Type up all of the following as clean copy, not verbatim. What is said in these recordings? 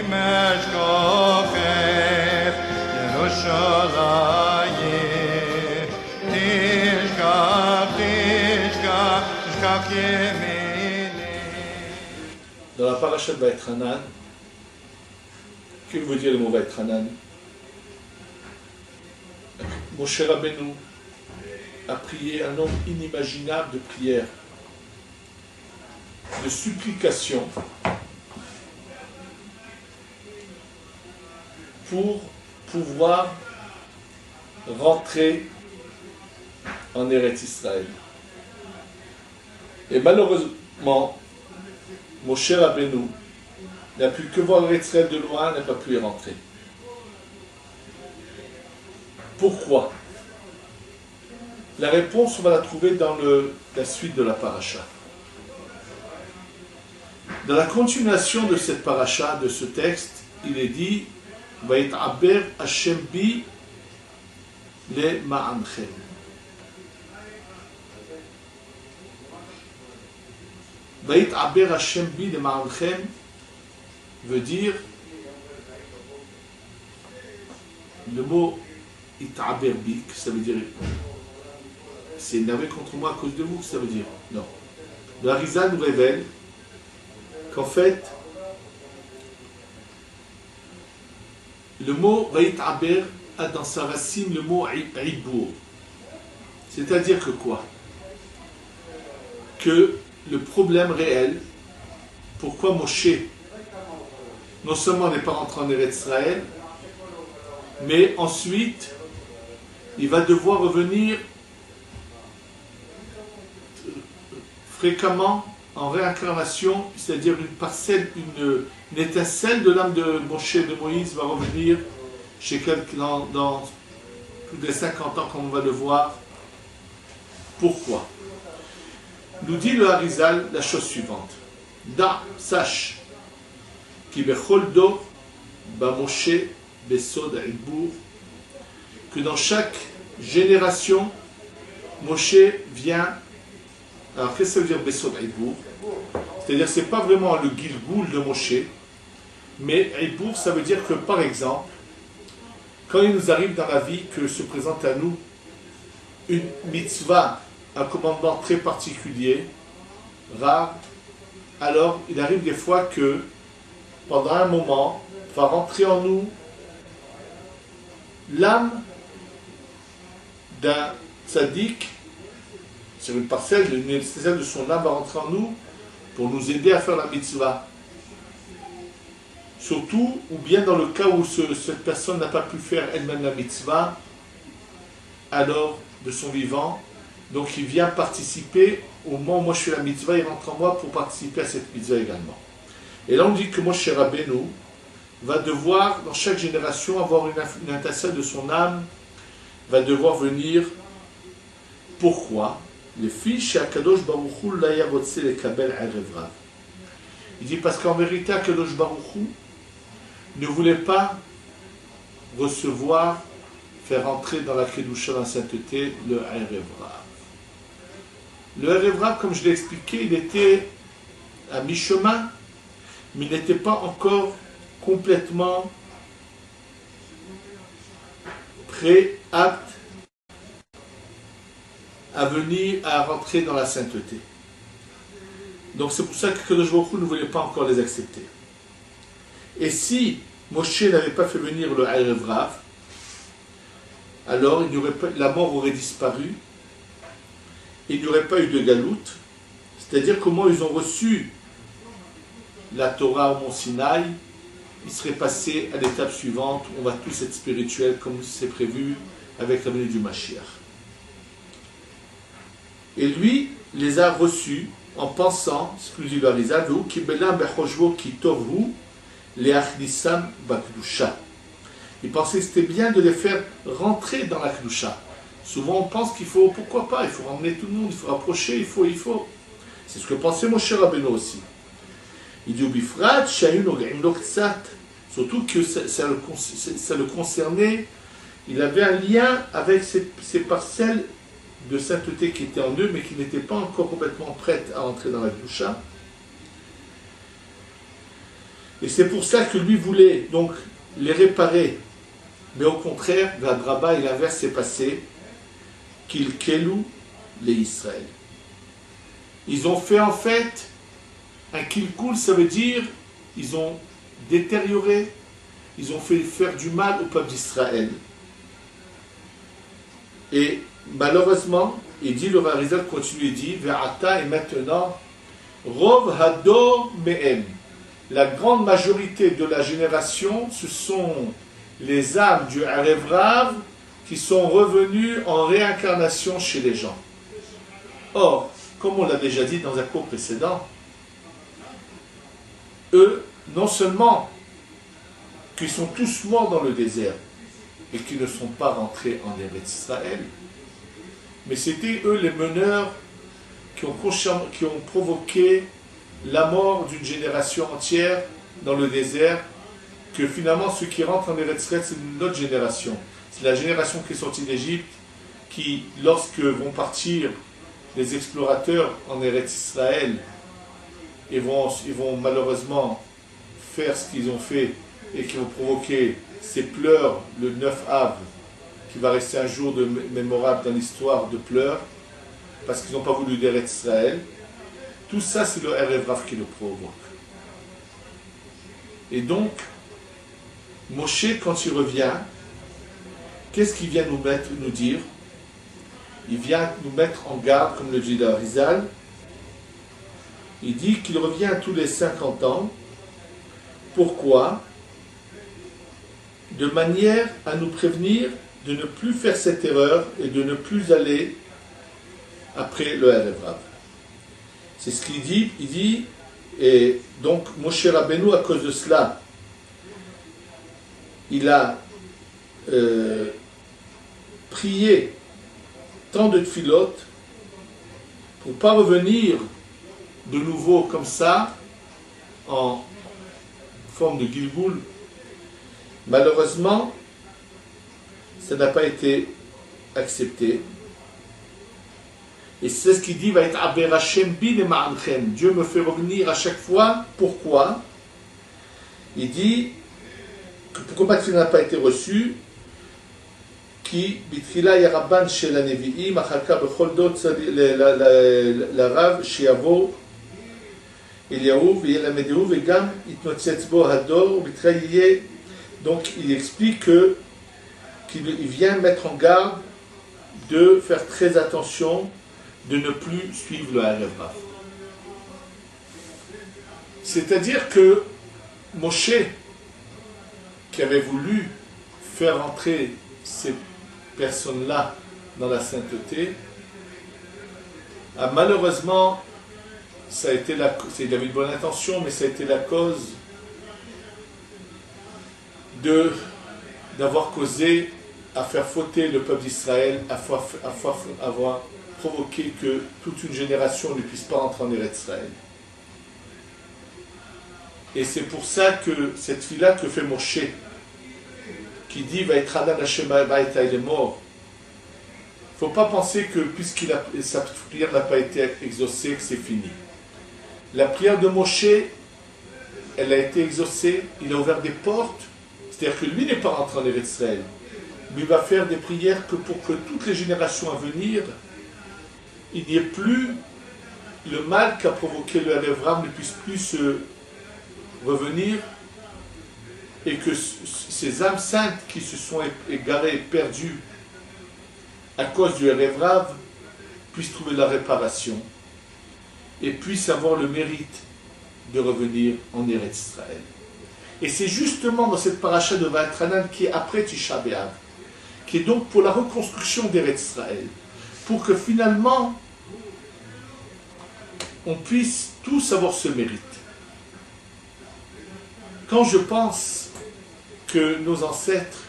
משכוחך ירושלים תשכח תשכח תשכח ימיני. Dans la paracha de Vaïtranan, que veut dire le mot Vaïtranan? Moshe Rabbeinu a prié un nombre inimaginable de prières, de supplications pour pouvoir rentrer en Eretz Israël. Et malheureusement, Moshe Rabbeinu n'a pu que voir Eretz Israël de loin, n'a pas pu y rentrer. Pourquoi? La réponse, on va la trouver dans la suite de la paracha. Dans la continuation de cette paracha, de ce texte, il est dit Vayit'aber Hashem bi le ma'anchem. Vayit'aber Hashem bi le ma'anchem veut dire le mot It'aber bi, ça veut dire c'est énervé contre moi à cause de vous, ça veut dire non. Le Harizal nous révèle qu'en fait, le mot Vayit'aber a dans sa racine le mot Ibour. C'est-à-dire que quoi? Que le problème réel, pourquoi Moshe, non seulement n'est pas rentré en Eretz Israël, mais ensuite, il va devoir revenir fréquemment en réincarnation, c'est-à-dire une parcelle, une étincelle de l'âme de Moshe, de Moïse, va revenir chez quelqu'un dans plus de 50 ans, comme on va le voir. Pourquoi? Nous dit le Harizal la chose suivante. Da, sache, qui becholdo, ba Moshe, besod ibour, que dans chaque génération, Moshe vient. Alors, qu'est-ce que ça veut dire besod ibour? C'est-à-dire, c'est pas vraiment le Gilgoul de Moshe, mais ibour, ça veut dire que, par exemple, quand il nous arrive dans la vie que se présente à nous une mitzvah, un commandement très particulier, rare, alors il arrive des fois que, pendant un moment, va rentrer en nous l'âme d'un tzaddik, sur une parcelle, une étincelle de son âme va rentrer en nous pour nous aider à faire la mitzvah. Surtout, ou bien dans le cas où cette personne n'a pas pu faire elle-même la mitzvah, alors de son vivant, donc il vient participer, au moment où moi je fais la mitzvah, il rentre en moi pour participer à cette mitzvah également. Et là on dit que Moshe Rabbeinu va devoir, dans chaque génération, avoir une étincelle de son âme, va devoir venir. Pourquoi? Les filles chez Akadosh Baruch Hu la yarotse le kabel erev rav. Il dit parce qu'en vérité Akadosh Baruch Hu ne voulait pas recevoir, faire entrer dans la Kedusha, dans la sainteté, le erev rav. Le erev rav, comme je l'ai expliqué, il était à mi-chemin, mais il n'était pas encore complètement prêt, apte à venir, à rentrer dans la sainteté. Donc c'est pour ça que Kadosh Baruch Hu ne voulait pas encore les accepter. Et si Moshe n'avait pas fait venir le Erev Rav, alors la mort aurait disparu, il n'y aurait pas eu de galoute, c'est-à-dire comment ils ont reçu la Torah au Mont Sinaï, ils seraient passés à l'étape suivante, on va tous être spirituels comme c'est prévu avec la venue du Mashiach. Et lui les a reçus en pensant, ce que dit le Harizal, il pensait que c'était bien de les faire rentrer dans la Kedusha. Souvent on pense qu'il faut, pourquoi pas, il faut ramener tout le monde, il faut rapprocher, il faut. C'est ce que pensait Moshe Rabbeinu aussi. Il dit surtout que ça le concernait, il avait un lien avec ces parcelles de sainteté qui étaient en eux, mais qui n'étaient pas encore complètement prêtes à entrer dans la Kedusha. Et c'est pour ça que lui voulait donc les réparer. Mais au contraire, Vadraba et l'inverse s'est passé, qu'ils kelou les Israël. Ils ont fait en fait un kilkoul, ça veut dire ils ont détérioré, ils ont fait faire du mal au peuple d'Israël. Et malheureusement, il dit, le Harizal continue, il dit, Ve'ata, et maintenant, Rov Hador Me'em. La grande majorité de la génération, ce sont les âmes du Erev Rav qui sont revenues en réincarnation chez les gens. Or, comme on l'a déjà dit dans un cours précédent, eux, non seulement qu'ils sont tous morts dans le désert et qu'ils ne sont pas rentrés en Eretz Israël, mais c'était eux les meneurs qui ont provoqué la mort d'une génération entière dans le désert, que finalement ceux qui rentrent en Eretz Israël, c'est une autre génération. C'est la génération qui est sortie d'Égypte, qui, lorsque vont partir les explorateurs en Eretz Israël, ils vont malheureusement faire ce qu'ils ont fait et qui vont provoquer ces pleurs le 9 Av, qui va rester un jour mémorable dans l'histoire de pleurs, parce qu'ils n'ont pas voulu d'Eretz Israël. Tout ça, c'est le Erev Rav qui le provoque. Et donc, Moshe, quand il revient, qu'est-ce qu'il vient nous dire? Il vient nous mettre en garde, comme le dit le Harizal. Il dit qu'il revient tous les 50 ans. Pourquoi? De manière à nous prévenir de ne plus faire cette erreur et de ne plus aller après le Erev Rav. C'est ce qu'il dit. Il dit, et donc Moshe Rabbeinu, à cause de cela, il a prié tant de tfilotes pour ne pas revenir de nouveau comme ça, en forme de Gilgoul. Malheureusement, ça n'a pas été accepté. Et c'est ce qu'il dit, va être Aberachem bin et Ma'anchem. Dieu me fait revenir à chaque fois. Pourquoi? Il dit que pourquoi il n'a pas été reçu? Qui bitchila yaraban shel hanevi'im achalka bechol dot la rav shiavo Eliyahu ve'yelamedeu ve'gam itnotzetz bo hador bitrayiye. Donc il explique qu'il vient mettre en garde de faire très attention de ne plus suivre le Erev Rav. C'est-à-dire que Moshe, qui avait voulu faire entrer ces personnes-là dans la sainteté, a malheureusement, il avait une bonne intention, mais ça a été la cause d'avoir causé à faire fauter le peuple d'Israël, à avoir provoqué que toute une génération ne puisse pas entrer en Eretz Israël. Et c'est pour ça que cette fille-là que fait Moshe, qui dit va être Hadan Hashem Baïta, il est mort. Il ne faut pas penser que sa prière n'a pas été exaucée, que c'est fini. La prière de Moshe, elle a été exaucée, il a ouvert des portes, c'est-à-dire que lui n'est pas rentré en Eretz Israël. Mais il va faire des prières que pour que toutes les générations à venir, il n'y ait plus le mal qu'a provoqué le Erev Rav ne puisse plus se revenir, et que ces âmes saintes qui se sont égarées, perdues à cause du Erev Rav puissent trouver la réparation et puissent avoir le mérite de revenir en Eretz Israël. Et c'est justement dans cette paracha de Vaetranan qui est après Tisha B'Av, qui est donc pour la reconstruction d'Eretz Israël, pour que finalement on puisse tous avoir ce mérite. Quand je pense que nos ancêtres,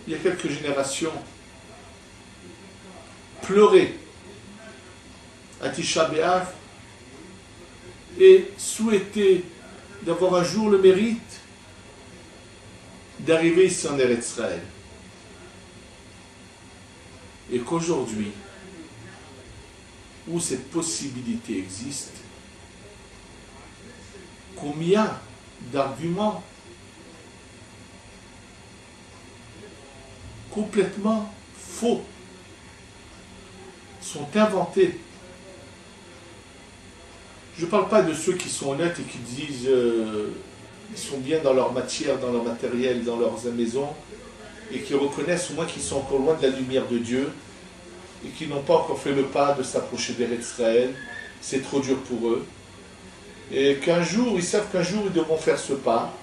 il y a quelques générations, pleuraient à Tisha B'Av et souhaitaient d'avoir un jour le mérite d'arriver ici en Eretz Israël, et qu'aujourd'hui, où cette possibilité existe, combien d'arguments complètement faux sont inventés. Je ne parle pas de ceux qui sont honnêtes et qui disent ils sont bien dans leur matière, dans leur matériel, dans leurs maisons, et qui reconnaissent au moins qu'ils sont encore loin de la lumière de Dieu, et qui n'ont pas encore fait le pas de s'approcher d'Eretz Israël. C'est trop dur pour eux. Et qu'un jour, ils savent qu'un jour, ils devront faire ce pas.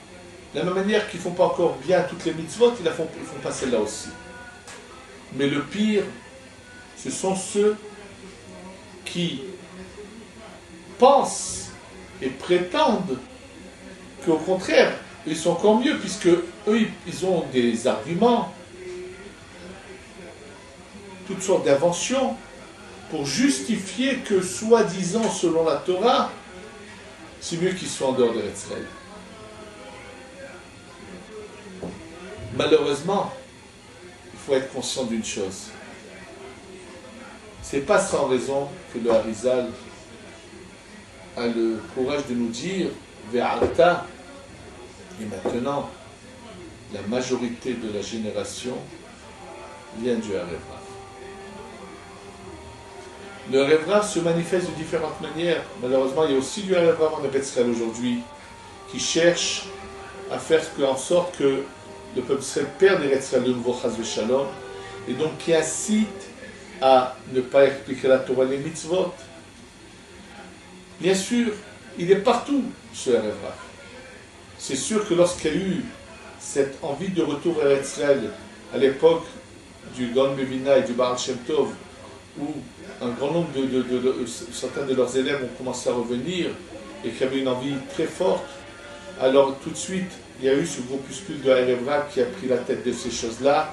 De la même manière qu'ils ne font pas encore bien toutes les mitzvot, ils font pas celle-là aussi. Mais le pire, ce sont ceux qui pensent et prétendent qu'au contraire, ils sont encore mieux, puisque eux, ils ont des arguments, toutes sortes d'inventions, pour justifier que, soi-disant, selon la Torah, c'est mieux qu'ils soient en dehors d'Eretz Israël. Malheureusement, il faut être conscient d'une chose. C'est pas sans raison que le Harizal a le courage de nous dire Ve'alta, et maintenant, la majorité de la génération vient du Erev Rav. Le Erev Rav se manifeste de différentes manières. Malheureusement, il y a aussi du Erev Rav en Eretz Israël aujourd'hui qui cherche à faire en sorte que le peuple Israël perde Eretz Israël de nouveau, Chas v'Shalom, et donc qui incite à ne pas expliquer la Torah, les mitzvot. Bien sûr, il est partout, ce Erev Rav. C'est sûr que lorsqu'il y a eu cette envie de retour à Eretz Israël à l'époque du Gaon Mevina et du Baal Shem Tov, où un grand nombre certains de leurs élèves ont commencé à revenir et qu'il y avait une envie très forte, alors tout de suite, il y a eu ce groupuscule de Erev Rav qui a pris la tête de ces choses-là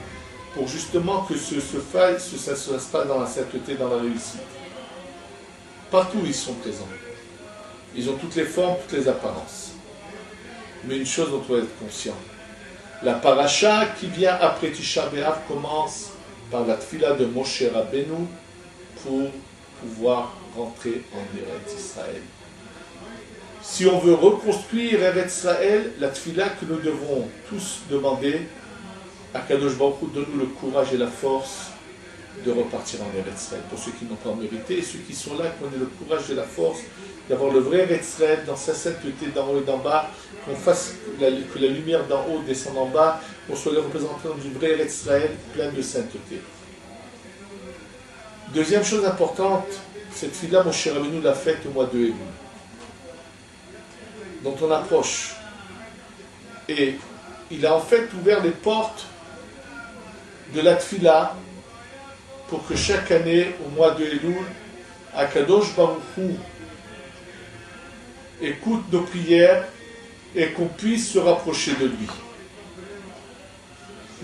pour justement que ça se passe dans la sainteté, dans la réussite. Partout ils sont présents. Ils ont toutes les formes, toutes les apparences. Mais une chose dont on doit être conscient, la paracha qui vient après Tisha B'Av commence par la tfila de Moshe Rabbeinu pour pouvoir rentrer en Eretz Israël. Si on veut reconstruire Eretz Israël, la tfila que nous devons tous demander, à Kadosh Baruch Hu, donne-nous le courage et la force de repartir en Eretz Israël. Pour ceux qui n'ont pas mérité, et ceux qui sont là, qu'on ait le courage et la force d'avoir le vrai Eretz Israël dans sa sainteté d'en haut et d'en bas, qu'on fasse que la lumière d'en haut descende en bas, qu'on soit les représentants du vrai Eretz Israël plein de sainteté. Deuxième chose importante, cette fille-là, Moshe Rabbeinu l'a faite au mois de Elul, dont on approche. Et il a en fait ouvert les portes de la tfila pour que chaque année, au mois de Elul, Akadosh Baruch Hu écoute nos prières et qu'on puisse se rapprocher de lui.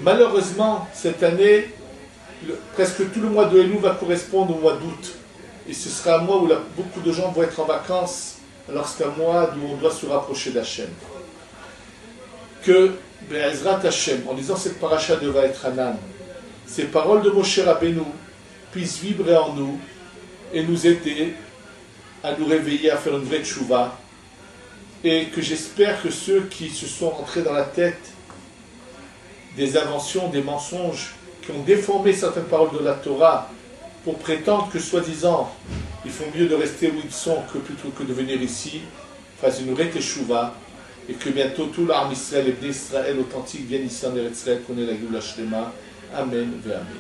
Malheureusement, cette année, presque tout le mois de Elul va correspondre au mois d'août. Et ce sera un mois où beaucoup de gens vont être en vacances, alors c'est un mois où on doit se rapprocher d'Hachem. Que, Be'ezrat Hachem, en lisant cette paracha de Vaetranan, ces paroles de Moshe Rabbeinu puissent vibrer en nous et nous aider à nous réveiller, à faire une vraie tchouva. Et que j'espère que ceux qui se sont rentrés dans la tête des inventions, des mensonges, qui ont déformé certaines paroles de la Torah pour prétendre que, soi-disant, il faut mieux de rester où ils sont que plutôt que de venir ici, fassent une vraie tchouva, et que bientôt tout l'arme Israël et Bnei Israël authentique viennent ici en Eretz Israël, qu'on ait la Géoula Shlema. Amen ve Amen.